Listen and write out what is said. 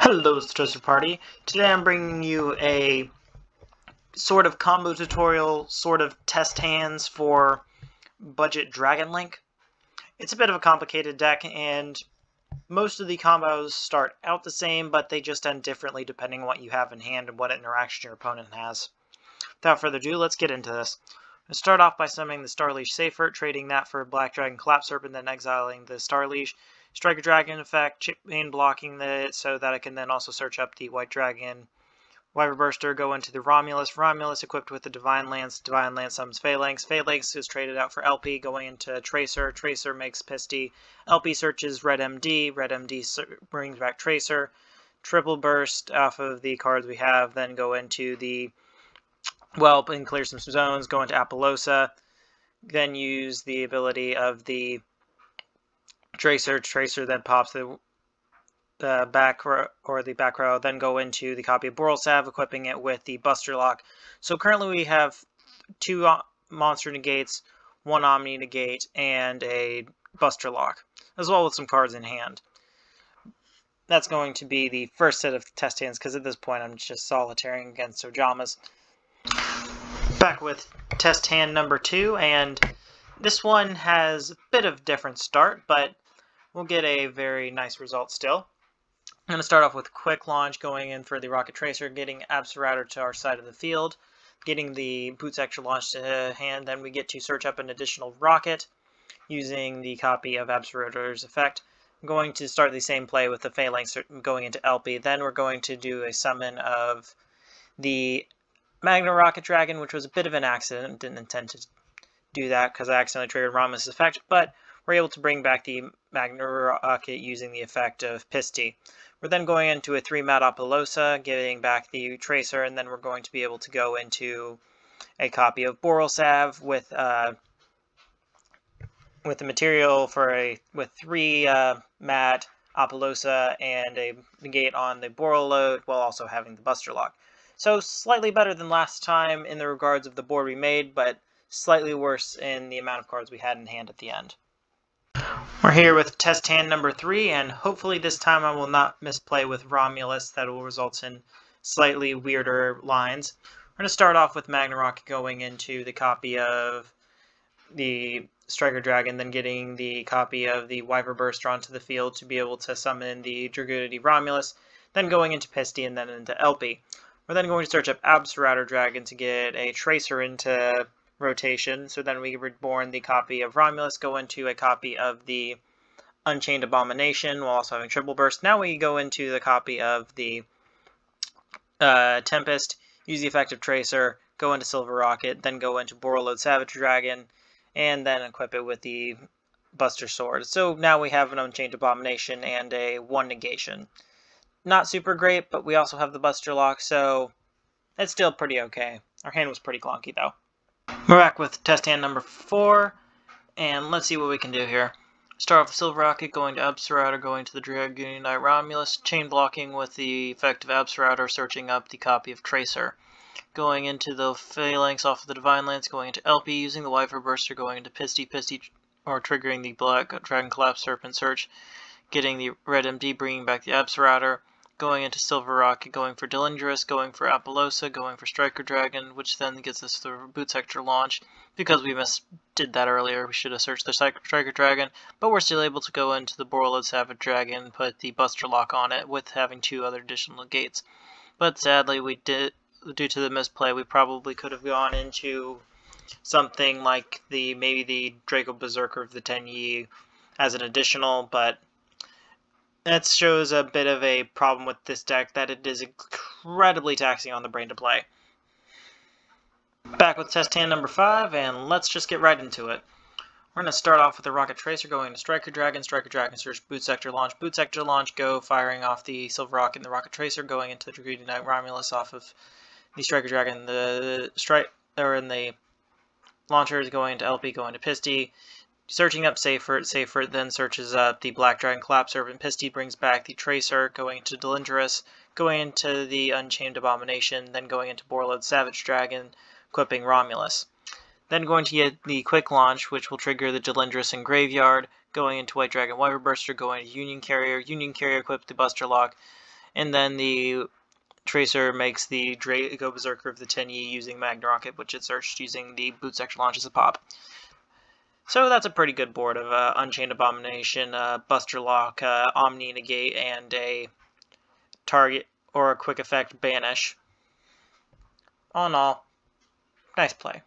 Hello, Toaster Party. Today I'm bringing you a sort of combo tutorial, sort of test hands for Budget Dragon Link. It's a bit of a complicated deck, and most of the combos start out the same, but they just end differently depending on what you have in hand and what interaction your opponent has. Without further ado, let's get into this. I'm going to start off by summoning the Starleash Safer, trading that for Black Dragon Collapse Serpent, then exiling the Starleash. Strike a Dragon effect, chain blocking it so that I can then also search up the White Dragon. Wyver Burster, go into the Romulus. Romulus equipped with the Divine Lance. Divine Lance summons Phalanx. Phalanx is traded out for LP, going into Tracer. Tracer makes Pisty. LP searches Red MD. Red MD brings back Tracer. Triple Burst off of the cards we have. Then go into the Whelp and clear some zones. Go into Apollosa. Then use the ability of the Tracer. Tracer then pops the back row, then go into the copy of Borrelsav, equipping it with the Buster Lock. So currently we have 2 monster negates, 1 Omni negate, and a Buster Lock, as well with some cards in hand. That's going to be the first set of test hands, because at this point I'm just solitaring against Ojamas. Back with test hand number 2, and this one has a bit of different start, but we'll get a very nice result still. I'm going to start off with Quick Launch, going in for the Rocket Tracer, getting Absoraptor to our side of the field, getting the Boot Sector Launch to hand. Then we get to search up an additional rocket using the copy of Absoraptor's effect. I'm going to start the same play with the Phalanx going into LP. Then we're going to do a summon of the Magna Rocket Dragon, which was a bit of an accident. Didn't intend to do that because I accidentally triggered Romulus' effect, but we're able to bring back the Magna Rocket using the effect of Pisty. We're then going into a 3-mat Apollosa, getting back the Tracer, and then we're going to be able to go into a copy of Borrelsav with the material for with 3 mat Apollosa and a negate on the Borrel load, while also having the Buster Lock. So slightly better than last time in the regards of the board we made, but slightly worse in the amount of cards we had in hand at the end. We're here with test hand number 3, and hopefully this time I will not misplay with Romulus. That will result in slightly weirder lines. We're going to start off with Magna Rocket going into the copy of the Striker Dragon, then getting the copy of the Wyver Burster onto the field to be able to summon the Dragoonity Romulus, then going into Pisty and then into LP. We're then going to search up Absoraptor Dragon to get a Tracer into rotation, so then we reborn the copy of Romulus, go into a copy of the Unchained Abomination while also having Triple Burst. Now we go into the copy of the Tempest, use the effect of Tracer, go into Silver Rocket, then go into Borrelode Savage Dragon, and then equip it with the Buster Sword. So now we have an Unchained Abomination and a 1 negation. Not super great, but we also have the Buster Lock, so it's still pretty okay. Our hand was pretty clunky though. We're back with test hand number 4, and let's see what we can do here. Start off with Silver Rocket, going to Absoraptor, going to the Dragoonite Romulus, chain blocking with the effect of Absoraptor, searching up the copy of Tracer. Going into the Phalanx off of the Divine Lance, going into LP, using the Wyver Burster, going into Pisty, or triggering the Black Dragon Collapse Serpent search, getting the Red MD, bringing back the Absoraptor. Going into Silver Rocket, going for Delindrus, going for Apollosa, going for Striker Dragon, which then gets us the Boot Sector Launch. Because we did that earlier, we should have searched the Striker Dragon, but we're still able to go into the Borrelode Savage Dragon, put the Buster Lock on it, with having 2 other additional gates. But sadly, due to the misplay, we probably could have gone into something like maybe the Draco Berserker of the 10 Yi as an additional, but that shows a bit of a problem with this deck, that it is incredibly taxing on the brain to play. Back with test hand number 5, and let's just get right into it. We're going to start off with the Rocket Tracer, going to Striker Dragon search Boot Sector Launch, go, firing off the Silver Rocket and the Rocket Tracer, going into the Dragoonite Romulus off of the Striker Dragon, the launchers, going into LP, going to Pisty, searching up Safer then searches up the Black Dragon Collapse Serpent. Pisty brings back the Tracer, going into Delindrus, going into the Unchained Abomination, then going into Borrelode Savage Dragon, equipping Romulus. Then going to get the Quick Launch, which will trigger the Delindrus and Graveyard, going into White Dragon Wyver Burster, going to Union Carrier equip the Buster Lock, And then the Tracer makes the Draco Berserker of the 10E using Magna Rocket, which it searched using the Boot Section Launch as a pop. So that's a pretty good board of Unchained Abomination, Buster Lock, Omni Negate, and a target or a quick effect Banish. All in all, nice play.